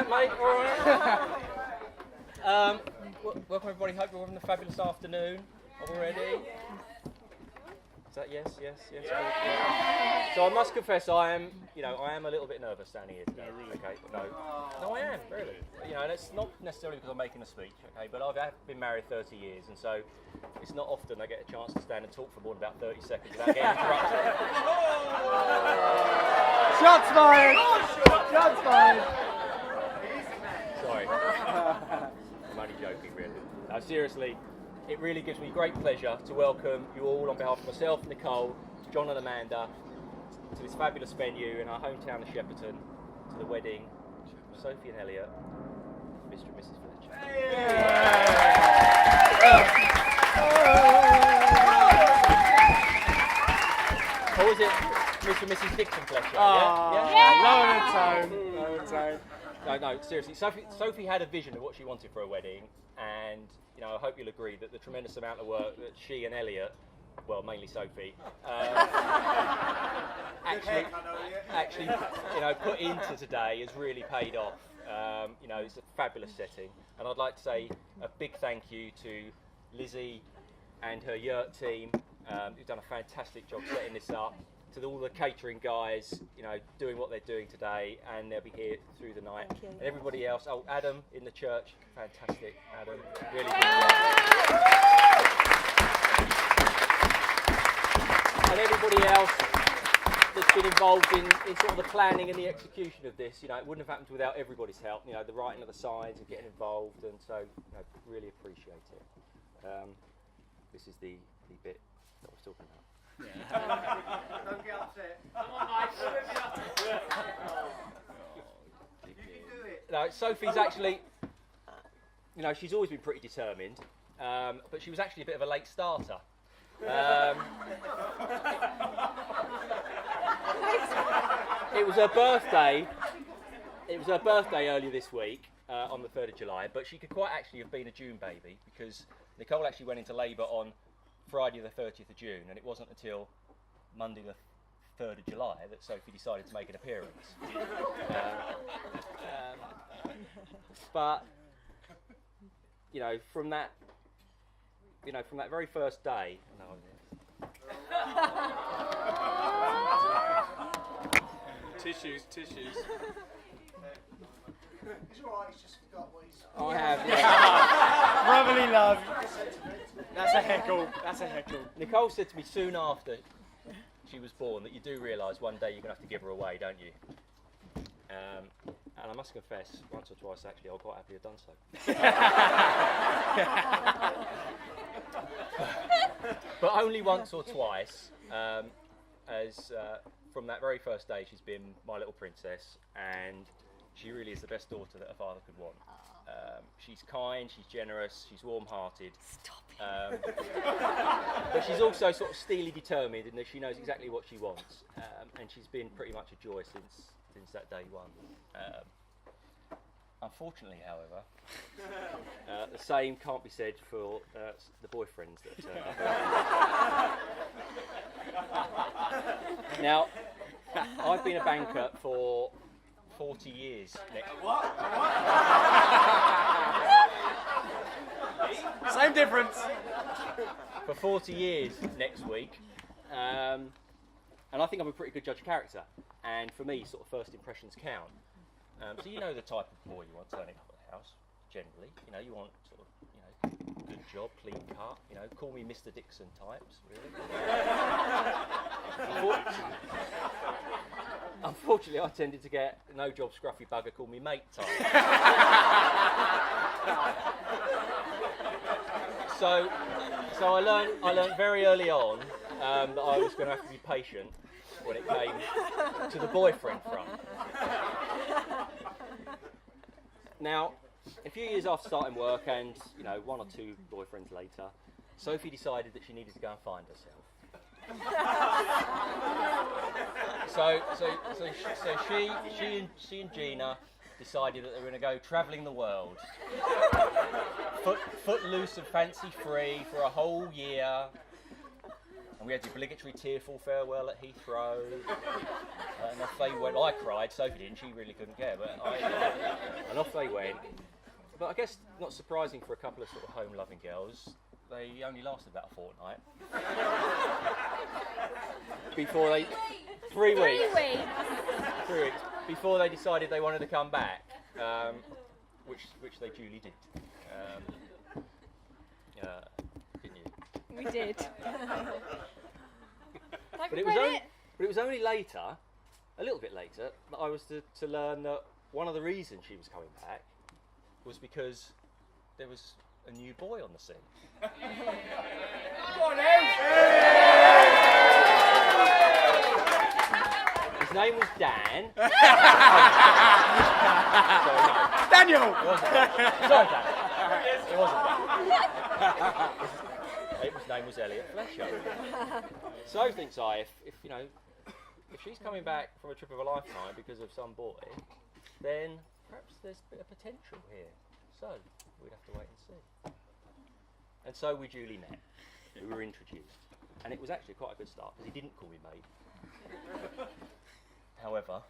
that, mate. All right. Welcome, everybody. Hope you're having a fabulous afternoon already. Is that yes? Yeah. So I must confess, I am a little bit nervous standing here today. No, really? Okay, no, I am really. And it's not necessarily because I'm making a speech, okay. But I've been married 30 years, and so it's not often I get a chance to stand and talk for more than about 30 seconds without getting interrupted. Shots fired! Shots fired! Sorry, I'm only joking, really. No, seriously. It really gives me great pleasure to welcome you all on behalf of myself, Nicole, John and Amanda to this fabulous venue in our hometown of Shepperton, to the wedding of Sophie and Elliott, Mr. and Mrs. Fletcher. Or was it Mr. and Mrs. Dixon Fletcher? Lower the tone. No, seriously. Sophie had a vision of what she wanted for a wedding, and I hope you'll agree that the tremendous amount of work that she and Elliott, well, mainly Sophie, actually, put into today has really paid off. It's a fabulous setting, and I'd like to say a big thank you to Lizzie and her yurt team, who've done a fantastic job setting this up. To all the catering guys, doing what they're doing today, and they'll be here through the night. And everybody else, Adam in the church, fantastic, Adam, really good work. And everybody else that's been involved in sort of the planning and the execution of this, it wouldn't have happened without everybody's help. The writing of the signs and getting involved, and so really appreciate it. This is the bit that I was talking about. Don't get upset. Come on, mate. You can do it. No, Sophie's actually, she's always been pretty determined, but she was actually a bit of a late starter. It was her birthday. It was her birthday earlier this week, on the 3rd of July, but she could quite actually have been a June baby, because Nicole actually went into labour on Friday the 30th of June, and it wasn't until Monday the 3rd of July that Sophie decided to make an appearance. But from that very first day, Tissues. He's alright, he's just forgot what he's... I have, yeah. Brotherly love. That's a heckle. Nicole said to me soon after she was born that you do realise one day you're going to have to give her away, don't you? And I must confess, once or twice actually, I'll quite happily have done so. But only once or twice, as from that very first day she's been my little princess, and she really is the best daughter that a father could want. She's kind, she's generous, she's warm-hearted. Stop it. But she's also sort of steely determined in that she knows exactly what she wants, and she's been pretty much a joy since that day one. Unfortunately, however, the same can't be said for the boyfriends that turned up. Now, I've been a banker for 40 years. Same difference. For 40 years next week, and I think I'm a pretty good judge of character. And for me, sort of first impressions count. So you know the type of boy you want turning up at the house. Generally, you want sort of good job, clean cut. Call me Mr. Dixon types, really. Unfortunately, I tended to get no job scruffy bugger, call me mate type. So I learned very early on that I was going to have to be patient when it came to the boyfriend front. Now, a few years after starting work, and one or two boyfriends later, Sophie decided that she needed to go and find herself. So she and Gina decided that they were going to go travelling the world, foot loose and fancy free for a whole year. And we had the obligatory tearful farewell at Heathrow. And off they went. I cried, Sophie didn't, she really couldn't care. And off they went. But I guess not surprising for a couple of sort of home-loving girls, they only lasted about a fortnight. Before they... 3 weeks. 3 weeks. Before they decided they wanted to come back, which they duly did. Didn't you? We did. But it was only later, a little bit later, that I was to learn that one of the reasons she was coming back was because there was a new boy on the scene. Go on, Em! His name was Dan. Daniel! It wasn't Dan. Sorry, Dan. It wasn't Dan. His name was Elliott Fletcher. So thinks I, if she's coming back from a trip of a lifetime because of some boy, then perhaps there's a bit of potential here. So we'd have to wait and see. And so we duly met. We were introduced, and it was actually quite a good start because he didn't call me mate. However,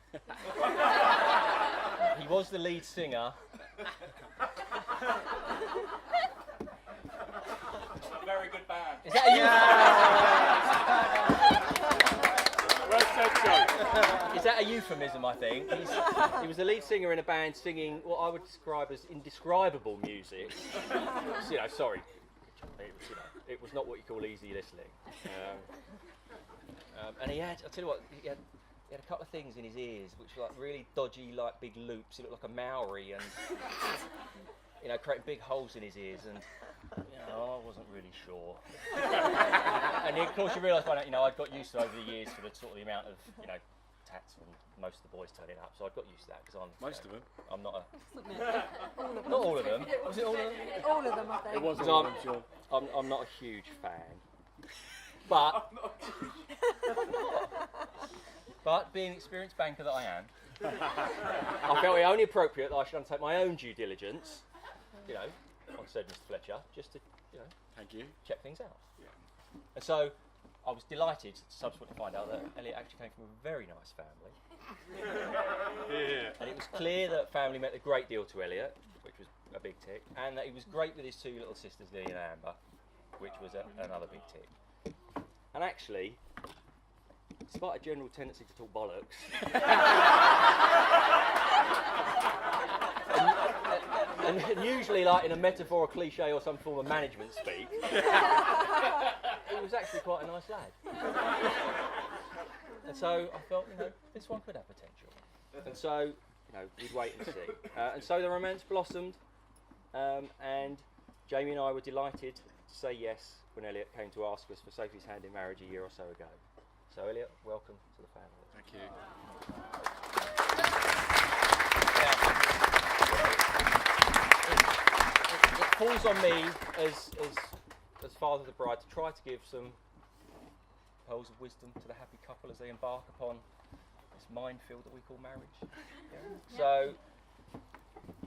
he was the lead singer. Very good band. Is that a Is that a euphemism, I think? He was the lead singer in a band singing what I would describe as indescribable music. Sorry. It was not what you call easy listening. And he had, I'll tell you what, he had a couple of things in his ears which were like really dodgy, like big loops. He looked like a Maori and, creating big holes in his ears. And, I wasn't really sure. And of course you realise by now, I'd got used to over the years for the sort of the amount of, tats from most of the boys turning up. So I'd got used to that because Most of them? I'm not a... Not all of them. Was it all of them? All of them, I think. It was Because all of them, sure. I'm not a huge fan. But being an experienced banker that I am, I felt it only appropriate that I should undertake my own due diligence, on said Mr. Fletcher, just to, Thank you. check things out. Yeah. And so I was delighted to subsequently find out that Elliott actually came from a very nice family. Yeah. And it was clear that family meant a great deal to Elliott, which was a big tick, and that he was great with his two little sisters, Lee and Amber, which was another big tick. And actually, despite a general tendency to talk bollocks, and usually like in a metaphor or cliche or some form of management speak, he was actually quite a nice lad. And so I felt, this one could have potential. And so, we'd wait and see. And so the romance blossomed, and Jamie and I were delighted to say yes when Elliott came to ask us for Sophie's hand in marriage a year or so ago. So Elliott, welcome to the family. Thank you. It falls on me as father of the bride to try to give some pearls of wisdom to the happy couple as they embark upon this minefield that we call marriage. Yeah. So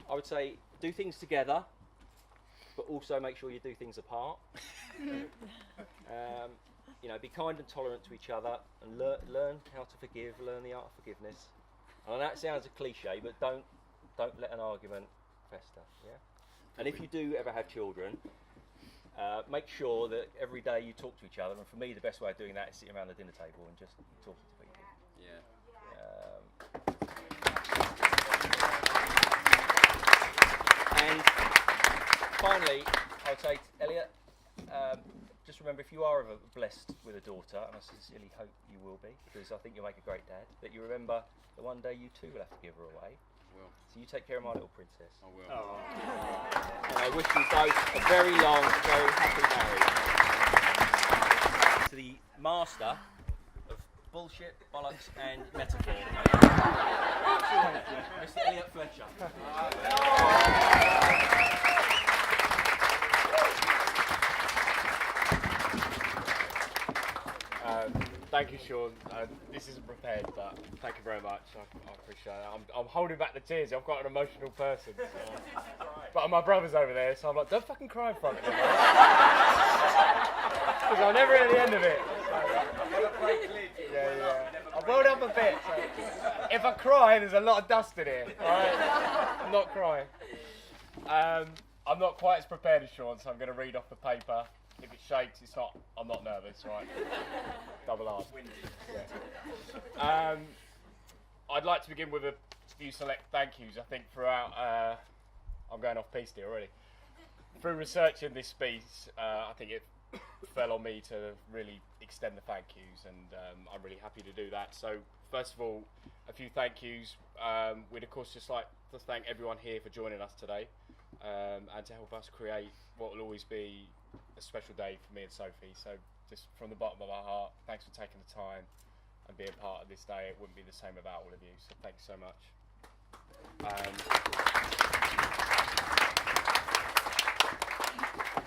I would say do things together, but also make sure you do things apart. Be kind and tolerant to each other, and learn how to forgive, learn the art of forgiveness. And that sounds a cliche, but don't let an argument fester. Yeah. And if you do ever have children, make sure that every day you talk to each other. And for me, the best way of doing that is sitting around the dinner table and just talking to people. Yeah. And finally, I would say, Elliott, just remember, if you are ever blessed with a daughter, and I sincerely hope you will be, because I think you'll make a great dad, that you remember that one day you too will have to give her away. Will. So you take care of my little princess. I will. Oh. And I wish you both a very long, very happy marriage. To the master of bullshit, bollocks, and metaphor, Mr. Elliott Fletcher. Thank you, Sean. This isn't prepared, but thank you very much. I appreciate it. I'm holding back the tears. I'm quite an emotional person. So. But my brother's over there, so I'm like, don't fucking cry in front of him. Because I'll never hear the end of it. So. Yeah. I've rolled up a bit. So if I cry, there's a lot of dust in here. All right? I'm not crying. I'm not quite as prepared as Sean, so I'm going to read off the paper. If it shakes, it's not. I'm not nervous, right? Double R. Yeah. I'd like to begin with a few select thank yous. I think throughout, I'm going off piste here already. Through researching this piece, I think it fell on me to really extend the thank yous, and I'm really happy to do that. So, first of all, a few thank yous. We'd of course just like to thank everyone here for joining us today, and to help us create what will always be a special day for me and Sophie. So, just from the bottom of our heart, thanks for taking the time and being part of this day. It wouldn't be the same without all of you. So, thanks so much.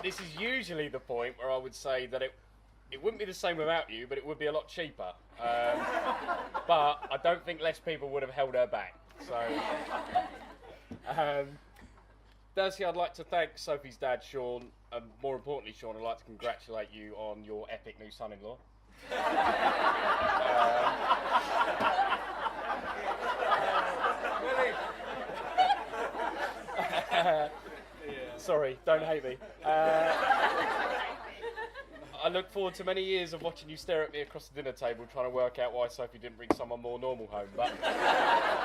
This is usually the point where I would say that it wouldn't be the same without you, but it would be a lot cheaper. But I don't think less people would have held her back. So, firstly, I'd like to thank Sophie's dad, Sean, and more importantly, Sean, I'd like to congratulate you on your epic new son-in-law. Sorry, don't hate me. I look forward to many years of watching you stare at me across the dinner table trying to work out why Sophie didn't bring someone more normal home. But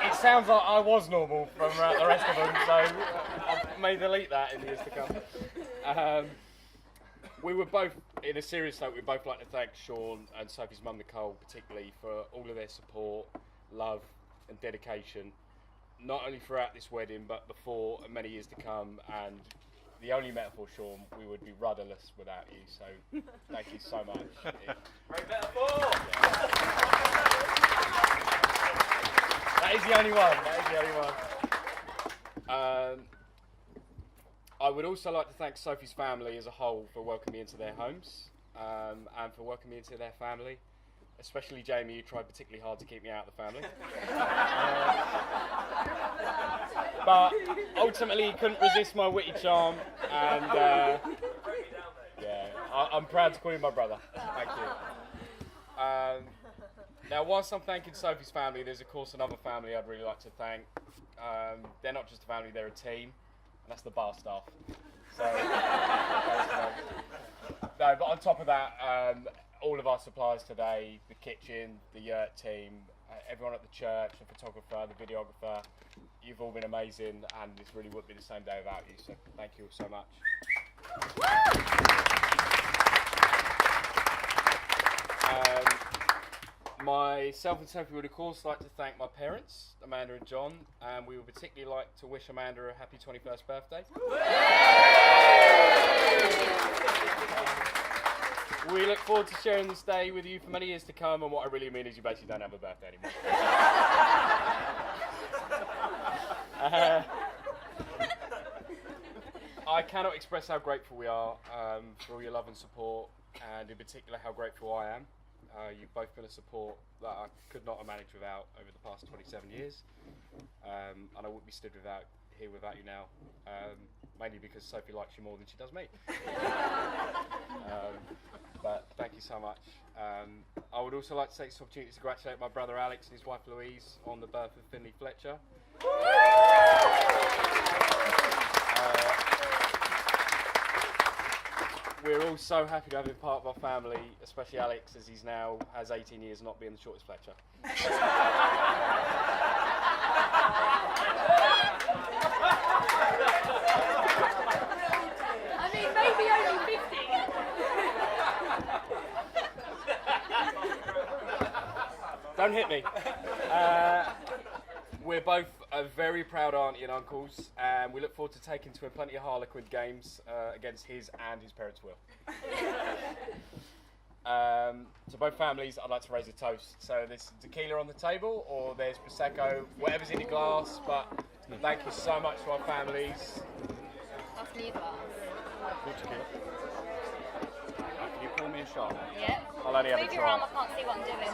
it sounds like I was normal from the rest of them, so I may delete that in the years to come. We were both, in a serious note, we'd both like to thank Sean and Sophie's mum, Nicole, particularly for all of their support, love and dedication, not only throughout this wedding, but before and many years to come. And the only metaphor, Sean, we would be rudderless without you, so thank you so much. Great metaphor! Yeah. That is the only one, I would also like to thank Sophie's family as a whole for welcoming me into their homes, and for welcoming me into their family, especially Jamie, who tried particularly hard to keep me out of the family. But ultimately he couldn't resist my witty charm, and I'm proud to call him my brother. Thank you. Now, whilst I'm thanking Sophie's family, there's of course another family I'd really like to thank. They're not just a family, they're a team, and that's the bar staff. So, no, but on top of that, all of our suppliers today, the kitchen, the yurt team, everyone at the church, the photographer, the videographer, you've all been amazing, and this really wouldn't be the same day without you, so thank you all so much. Myself and Sophie would of course like to thank my parents, Amanda and John, and we would particularly like to wish Amanda a happy 21st birthday. We look forward to sharing this day with you for many years to come, and what I really mean is you basically don't have a birthday anymore. I cannot express how grateful we are for all your love and support, and in particular how grateful I am. You've both been a support that I could not have managed without over the past 27 years, and I wouldn't be stood here without you now, mainly because Sophie likes you more than she does me. But thank you so much. I would also like to take this opportunity to congratulate my brother Alex and his wife Louise on the birth of Finley Fletcher. We're all so happy to have him part of our family, especially Alex, as he's now has 18 years not being the shortest Fletcher. I mean, maybe only 50. Don't hit me. We're both very proud auntie and uncles, and we look forward to taking to plenty of Harlequin games against his and his parents' will. To both families, I'd like to raise a toast. So there's tequila on the table, or there's Prosecco, whatever's in your glass, but thank you so much to our families. That's new glass. Good tequila. Can you pour me a shot? Yeah. I'll only have a Move your arm, try. I can't see what I'm doing.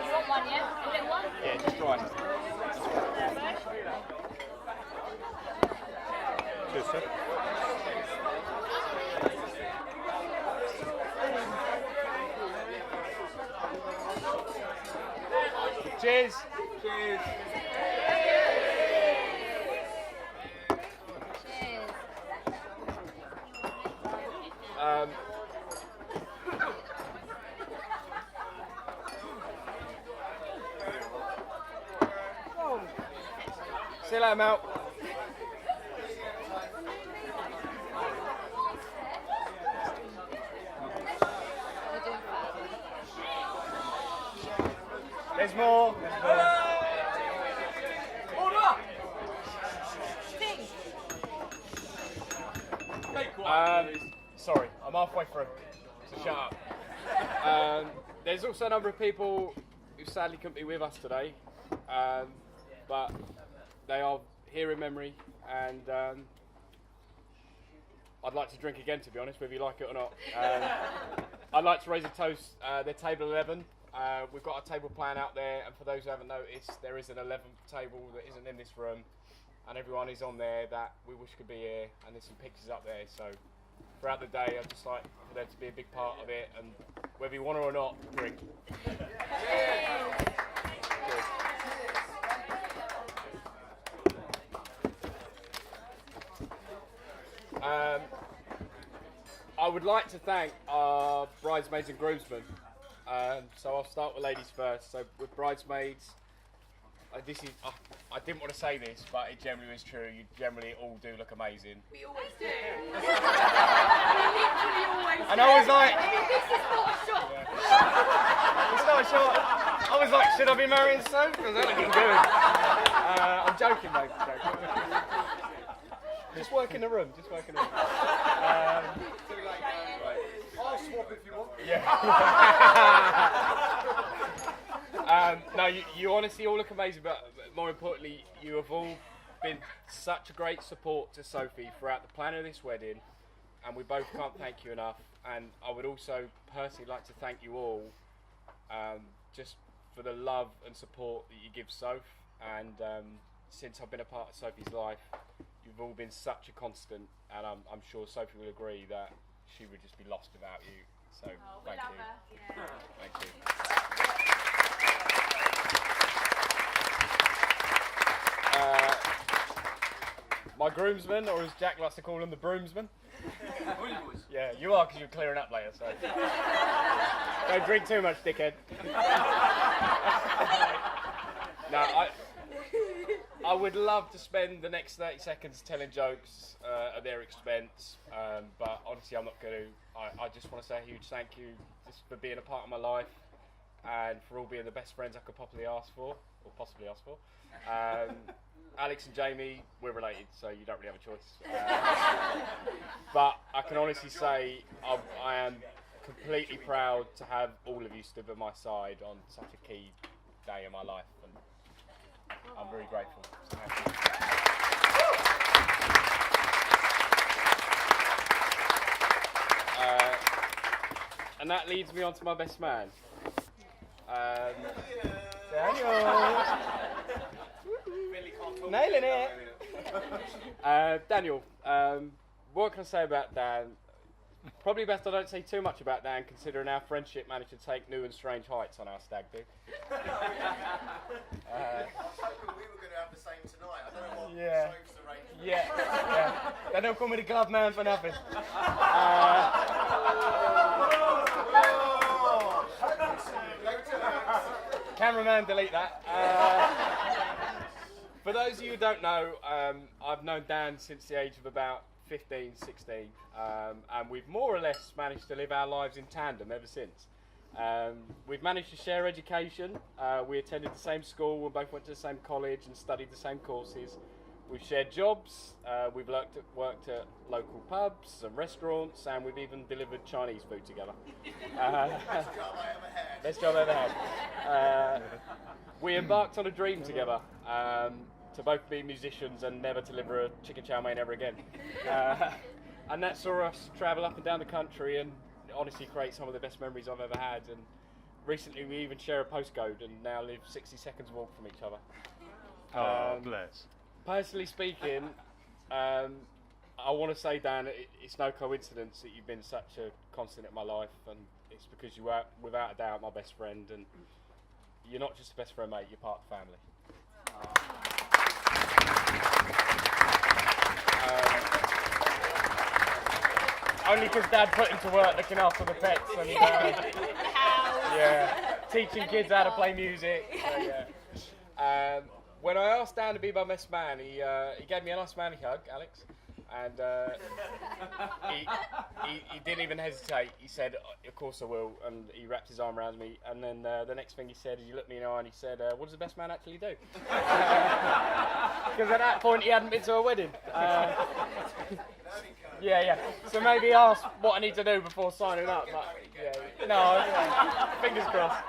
You want one, yeah? A little one? Yeah, just try. Cheers, sir. Cheers. Cheers. Cheers. See you later, Mel. You're doing fine. There's more. Sorry, I'm halfway through, so shut up. There's also a number of people who sadly couldn't be with us today, but they are here in memory, and I'd like to drink again, to be honest, whether you like it or not. I'd like to raise a toast. They're table 11. We've got a table plan out there, and for those who haven't noticed, there is an 11th table that isn't in this room, and everyone is on there that we wish could be here, and there's some pictures up there, so throughout the day I'd just like for there to be a big part of it, and whether you want to or not, drink. Cheers. I would like to thank our bridesmaids and groomsmen. So I'll start with ladies first. So with bridesmaids, I didn't want to say this, but it generally is true. You generally all do look amazing. We always do. We And literally always do. I was like, This is not a shot. it's not a shot. I was like, should I be marrying Sophie? Because that looking good. I'm joking, mate. Just work in the room. Just work in the room. I'll swap if you want. Yeah. No, you honestly all look amazing, but more importantly, you have all been such a great support to Sophie throughout the plan of this wedding, and we both can't thank you enough. And I would also personally like to thank you all just for the love and support that you give Soph. And since I've been a part of Sophie's life, you've all been such a constant, and I'm sure Sophie will agree that she would just be lost without you. So thank you. Thank you. My groomsmen, or as Jack likes to call them, the broomsmen. Yeah, you are, because you're clearing up later, so. Don't drink too much, dickhead. No, I would love to spend the next 30 seconds telling jokes at their expense, but honestly I'm not going to. I just want to say a huge thank you just for being a part of my life, and for all being the best friends I could possibly ask for. Alex and Jamie, we're related, so you don't really have a choice. But I can honestly say I am completely proud to have all of you stood by my side on such a key day in my life, and I'm very grateful. So thank you. And that leads me on to my best man. Daniel! Nailing it! Daniel, what can I say about Dan? Probably best I don't say too much about Dan, considering our friendship managed to take new and strange heights on our stag do. I was hoping we were going to have the same tonight. I don't know what Yeah. Soph's arranged. Yeah. They don't call me the glove man for nothing. Cameraman, delete that. For those of you who don't know, I've known Dan since the age of about 15, 16, and we've more or less managed to live our lives in tandem ever since. We've managed to share education. We attended the same school, we both went to the same college and studied the same courses. We've shared jobs, we've worked at local pubs and restaurants, and we've even delivered Chinese food together. Best job I ever had. We embarked on a dream together, to both be musicians and never deliver a chicken chow mein ever again. And that saw us travel up and down the country and honestly create some of the best memories I've ever had. And recently we even share a postcode and now live 60 seconds walk from each other. Bless. Personally speaking, I want to say, Dan, it's no coincidence that you've been such a constant in my life, and it's because you are, without a doubt, my best friend. And you're not just a best friend, mate, you're part of the family. Only because Dad put him to work looking after the pets and teaching kids how to play music. So, yeah. When I asked Dan to be my best man, he gave me a nice manly hug, Alex, and he didn't even hesitate. He said, "Of course I will," and he wrapped his arm around me. And then the next thing he said is, he looked me in the eye and he said, "What does the best man actually do?" Because at that point he hadn't been to a wedding. Yeah. So maybe ask what I need to do before signing up. But, no. Fingers crossed.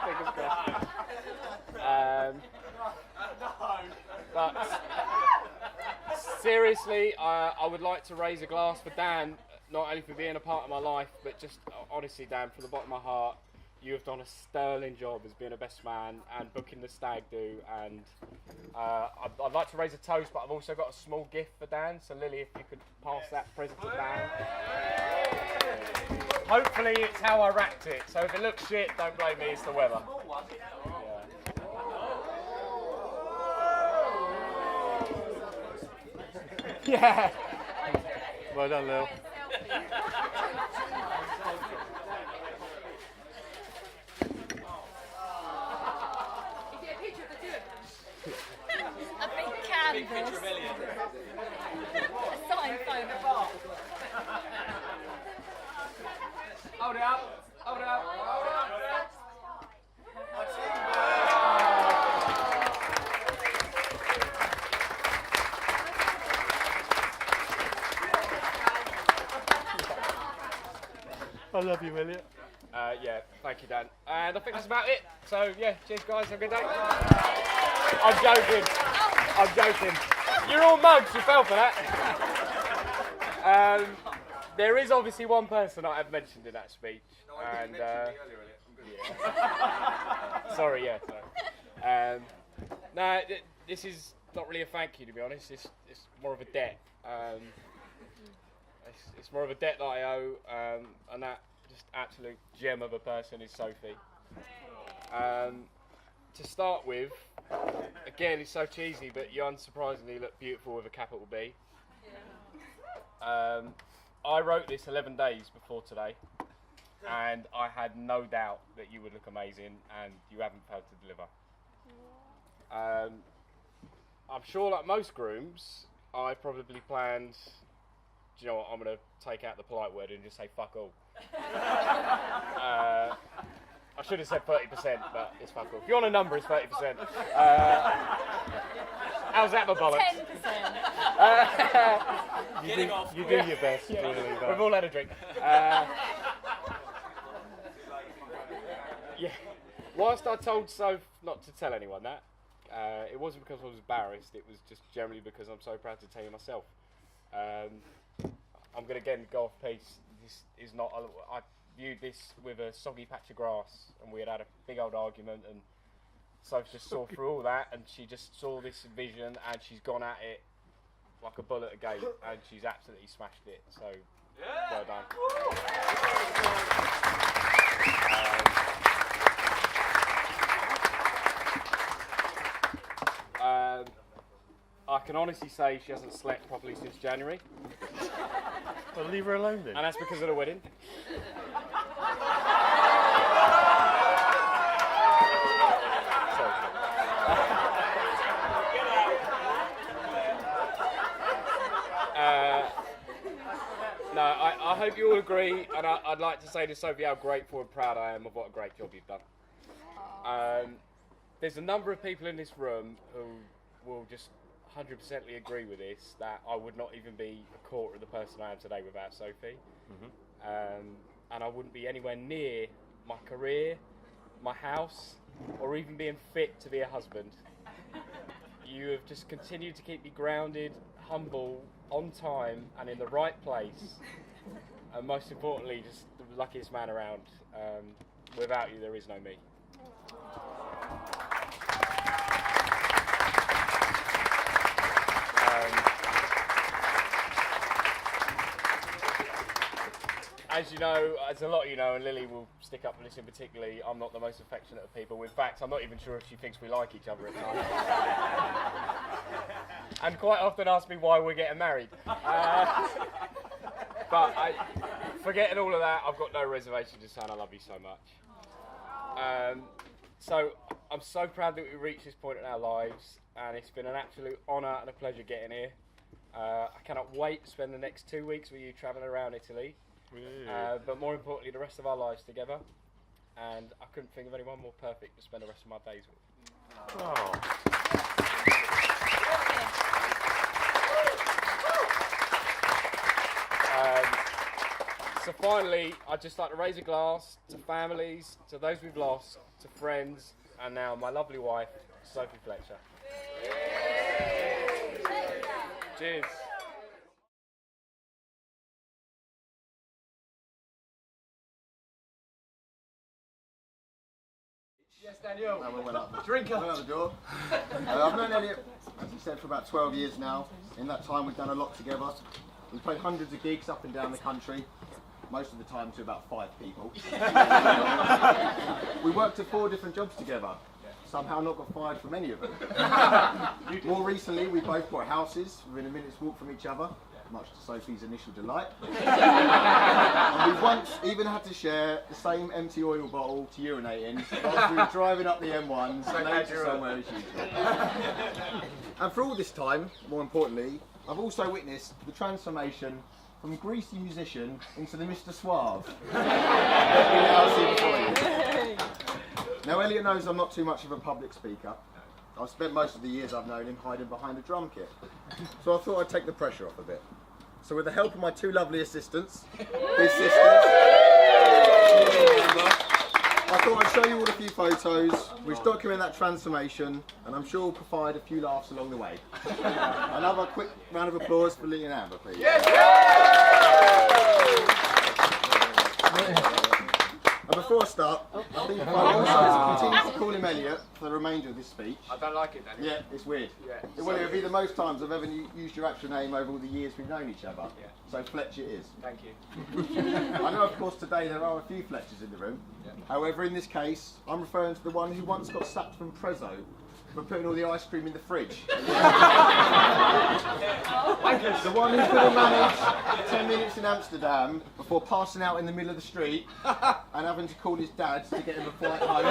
But seriously, I would like to raise a glass for Dan, not only for being a part of my life, but just honestly, Dan, from the bottom of my heart, you have done a sterling job as being a best man and booking the stag do. And I'd like to raise a toast, but I've also got a small gift for Dan. So Lily, if you could pass that present to Dan. Hopefully it's how I wrapped it. So if it looks shit, don't blame me, it's the weather. Yeah. Well done, Lil. A big canvas. A signed photograph. Hold it up. I love you, Elliott. Thank you, Dan. And I think that's about it. So, cheers, guys. Have a good day. I'm joking. You're all mugs. You fell for that. There is obviously one person I have mentioned in that speech. And sorry. No, this is not really a thank you, to be honest. It's more of a debt. It's more of a debt that I owe, and that just absolute gem of a person is Sophie. To start with, again, it's so cheesy, but you unsurprisingly look beautiful with a capital B. I wrote this 11 days before today, and I had no doubt that you would look amazing, and you haven't failed to deliver. I'm sure, like most grooms, I probably planned, do you know what, I'm going to take out the polite word and just say fuck all. I should have said 30%, but it's fuck all. If you want a number, it's 30%. How's that, my bollocks? 10%. You do your best, really. We've all had a drink. Whilst I told Soph not to tell anyone that, it wasn't because I was embarrassed, it was just generally because I'm so proud to tell you myself. I'm going to again go off piece. This is not. I viewed this with a soggy patch of grass, and we had a big old argument, and Soph just saw through all that, and she just saw this vision, and she's gone at it like a bull at a gate, and she's absolutely smashed it. So, well done. I can honestly say she hasn't slept properly since January. Well, leave her alone then. And that's because of the wedding. No, I hope you all agree, and I'd like to say to Sophie how grateful and proud I am of what a great job you've done. There's a number of people in this room who will just 100%ly agree with this, that I would not even be a quarter of the person I am today without Sophie. And I wouldn't be anywhere near my career, my house, or even being fit to be a husband. You have just continued to keep me grounded, humble, on time, and in the right place. And most importantly, just the luckiest man around. Without you, there is no me. as you know, as a lot of you know, and Lily will stick up for this in particularly, I'm not the most affectionate of people. In fact, I'm not even sure if she thinks we like each other at times. And quite often asks me why we're getting married. But forgetting all of that, I've got no reservation to saying I love you so much. So I'm so proud that we reached this point in our lives, and it's been an absolute honour and a pleasure getting here. I cannot wait to spend the next 2 weeks with you travelling around Italy, but more importantly the rest of our lives together, and I couldn't think of anyone more perfect to spend the rest of my days with. Oh. So finally, I'd just like to raise a glass to families, to those we've lost, to friends, and now my lovely wife, Sophie Fletcher. Cheers. Yes, Daniel. And we went up. Drinker. Went out the door. I've known Elliott, as he said, for about 12 years now. In that time, we've done a lot together. We've played hundreds of gigs up and down the country, most of the time to about 5 people. We worked at 4 different jobs together. Somehow not got fired from any of them. More recently, we both bought houses within a minute's walk from each other, much to Sophie's initial delight. And we once even had to share the same empty oil bottle to urinate in whilst we were driving up the M1 somewhere as usual. And for all this time, more importantly, I've also witnessed the transformation from greasy musician into the Mr. Suave that we now see before you. Now, Elliott knows I'm not too much of a public speaker. I've spent most of the years I've known him hiding behind a drum kit. So I thought I'd take the pressure off a bit. So with the help of my 2 lovely assistants, his sisters, I thought I'd show you all a few photos which document that transformation, and I'm sure will provide a few laughs along the way. Another quick round of applause for Lee and Amber, please. Yes. And before I start, I think if I also continue to call him Elliott for the remainder of this speech. I don't like it, Daniel. Yeah, it's weird. Yeah. Well, it'll be the most times I've ever used your actual name over all the years we've known each other. Yeah. So Fletcher it is. Thank you. I know, of course, today there are a few Fletchers in the room. Yeah. However, in this case, I'm referring to the one who once got sacked from Prezzo for putting all the ice cream in the fridge. The one who could have managed 10 minutes in Amsterdam before passing out in the middle of the street and having to call his dad to get him a flight home.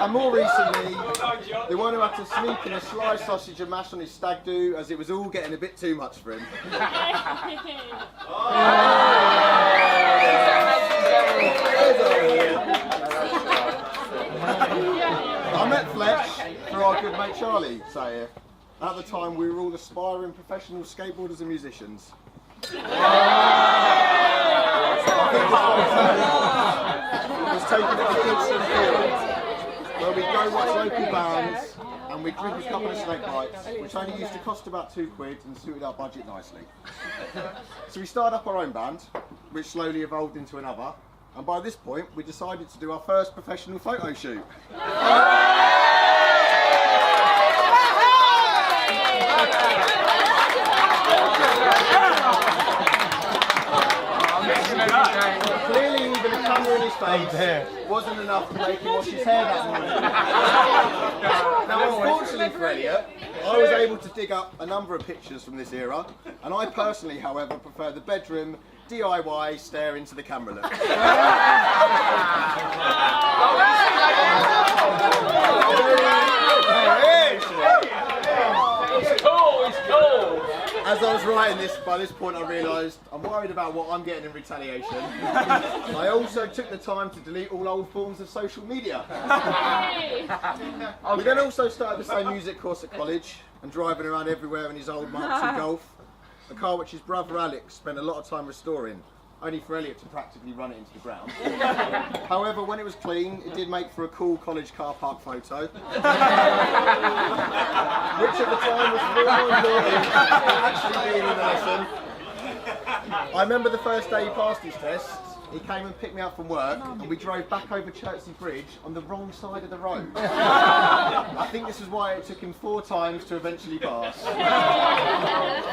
And more recently, the one who had to sneak in a sliced sausage and mash on his stag do as it was all getting a bit too much for him. I met Fletch through our good mate Charlie, say. At the time we were all aspiring professional skateboarders and musicians. I think this was taken at the Kingston Field, where we'd go watch local bands and we'd drink a couple of snake bites, which only used to cost about £2 and suited our budget nicely. So we started up our own band, which slowly evolved into another. And by this point, we decided to do our first professional photo shoot. Clearly, even a camera in his face wasn't enough to make him wash his hair that morning. Now, unfortunately for Elliott, I was able to dig up a number of pictures from this era, and I personally, however, prefer the bedroom DIY stare into the camera look. It's cool, it's cool. As I was writing this, by this point I realised I'm worried about what I'm getting in retaliation. I also took the time to delete all old forms of social media. We then also started the same music course at college and driving around everywhere in his old Mark II Golf, a car which his brother Alex spent a lot of time restoring, only for Elliott to practically run it into the ground. However, when it was clean, it did make for a cool college car park photo, which at the time was far more important than actually being in the lesson. I remember the first day he passed his tests, he came and picked me up from work and we drove back over Chertsey Bridge on the wrong side of the road. I think this is why it took him 4 times to eventually pass.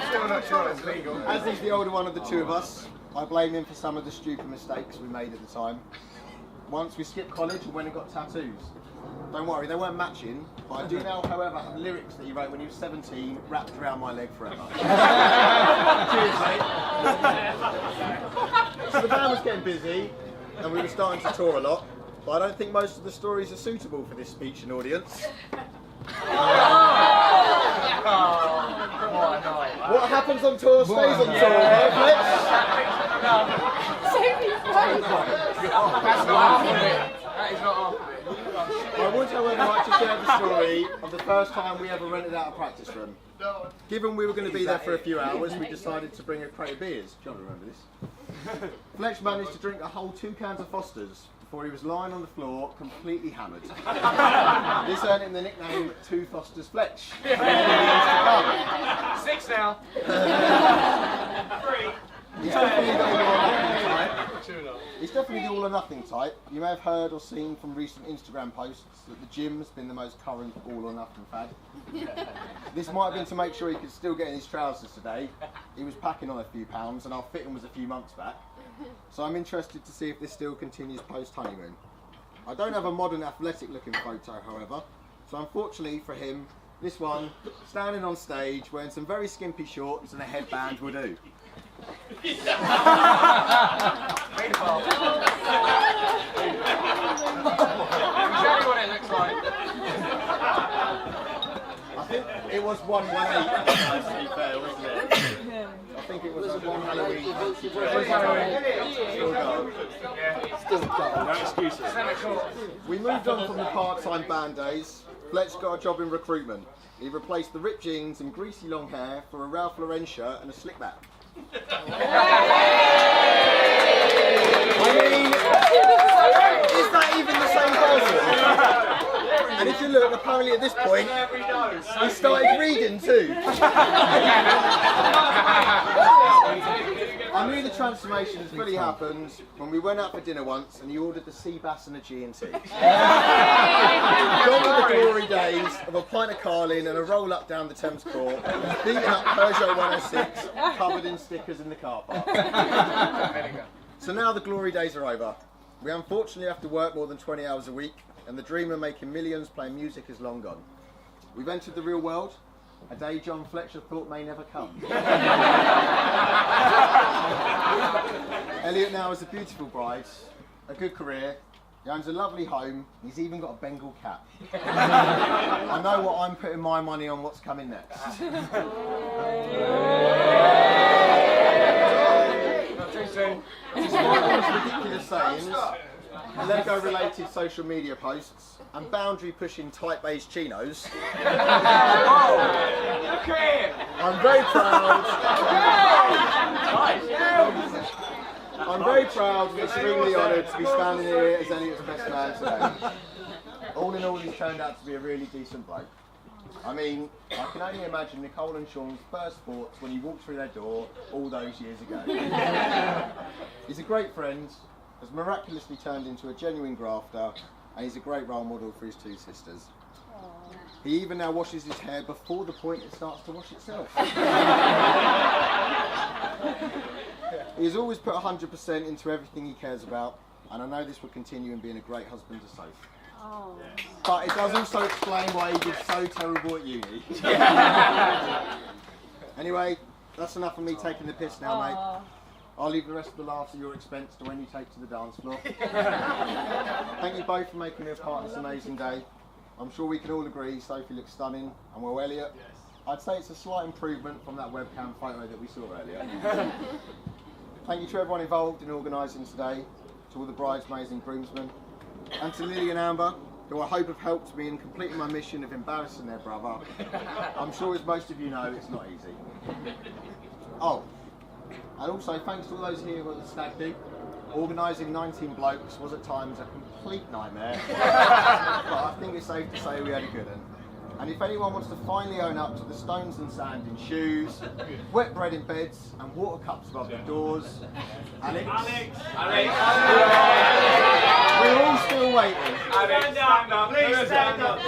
Still not sure it's legal. As he's the older one of the 2 of us, I blame him for some of the stupid mistakes we made at the time. Once we skipped college and went and got tattoos. Don't worry, they weren't matching, but I do now, however, have lyrics that he wrote when he was 17 wrapped around my leg forever. Cheers, mate. So the band was getting busy and we were starting to tour a lot, but I don't think most of the stories are suitable for this speech and audience. What happens on tour stays on tour, right, Fletch? That's not half of it. That is not half of it. I would, however, like to share the story of the first time we ever rented out a practice room. Given we were going to be there for a few hours, we decided to bring a crate of beers. John will remember this. Fletch managed to drink a whole 2 cans of Foster's before he was lying on the floor, completely hammered. This earned him the nickname Two Foster's Fletch. 6 now. 3. He's definitely the all or nothing type. He's definitely the all or nothing type. You may have heard or seen from recent Instagram posts that the gym has been the most current all or nothing fad. This might have been to make sure he could still get in his trousers today. He was packing on a few pounds and our fitting was a few months back. So I'm interested to see if this still continues post-honeymoon. I don't have a modern athletic looking photo, however, so unfortunately for him, this one, standing on stage wearing some very skimpy shorts and a headband will do. Exactly what it looks like. I think it was 118, to be fair, wasn't it? I think it was one Halloween. Still go. No excuses. We moved on from the part-time band days. Fletch got a job in recruitment. He replaced the ripped jeans and greasy long hair for a Ralph Lauren shirt and a slick back. I mean, is that even the same person? And if you look, apparently at this point, he started reading too. I knew the transformation had fully happened when we went out for dinner once and he ordered the sea bass and a G&T. Gone were the glory days of a pint of Carlin and a roll up down the Thames Court, beating up Peugeot 106, covered in stickers in the car park. So now the glory days are over. We unfortunately have to work more than 20 hours a week, and the dream of making millions playing music is long gone. We've entered the real world, a day John Fletcher thought may never come. Elliott now has a beautiful bride, a good career, he owns a lovely home, he's even got a Bengal cat. I know what I'm putting my money on what's coming next. Not too soon. Despite all his ridiculous sayings, Lego-related social media posts, and boundary-pushing tight-based chinos, I'm very proud. I'm very proud and extremely honoured to be standing here as Elliott's best man today. All in all, he's turned out to be a really decent bloke. I mean, I can only imagine Nicole and Sean's first thoughts when he walked through their door all those years ago. He's a great friend, has miraculously turned into a genuine grafter, and he's a great role model for his 2 sisters. He even now washes his hair before the point it starts to wash itself. He has always put 100% into everything he cares about, and I know this will continue in being a great husband to Sophie. Oh. But it does also explain why he did so terrible at uni. Anyway, that's enough of me taking the piss now, mate. I'll leave the rest of the laughs at your expense to when you take to the dance floor. Thank you both for making me a part of this amazing day. I'm sure we can all agree Sophie looks stunning, and well, Elliott, I'd say it's a slight improvement from that webcam photo that we saw earlier. Thank you to everyone involved in organising today, to all the bridesmaids and groomsmen, and to Lily and Amber, who I hope have helped me in completing my mission of embarrassing their brother. I'm sure, as most of you know, it's not easy. Oh, and also thanks to all those here at the stag do. Organising 19 blokes was at times a complete nightmare, but I think it's safe to say we had a good one. And if anyone wants to finally own up to the stones and sand in shoes, wet bread in beds, and water cups above the doors, Alex. We're all still waiting. Stand up, please stand up.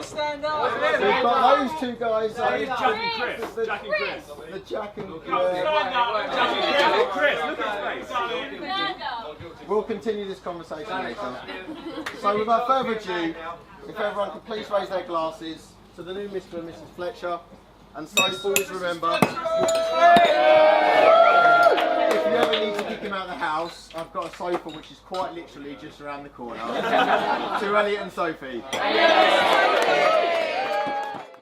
stand up. So we've got those two guys. Jack and Chris. The Jack and Chris. The Jack and Chris, look at his face. We'll continue this conversation later. So without further ado, if everyone could please raise their glasses to the new Mr. and Mrs. Fletcher. And so always remember, if you ever need to kick him out of the house, I've got a sofa which is quite literally just around the corner. To Elliott and Sophie.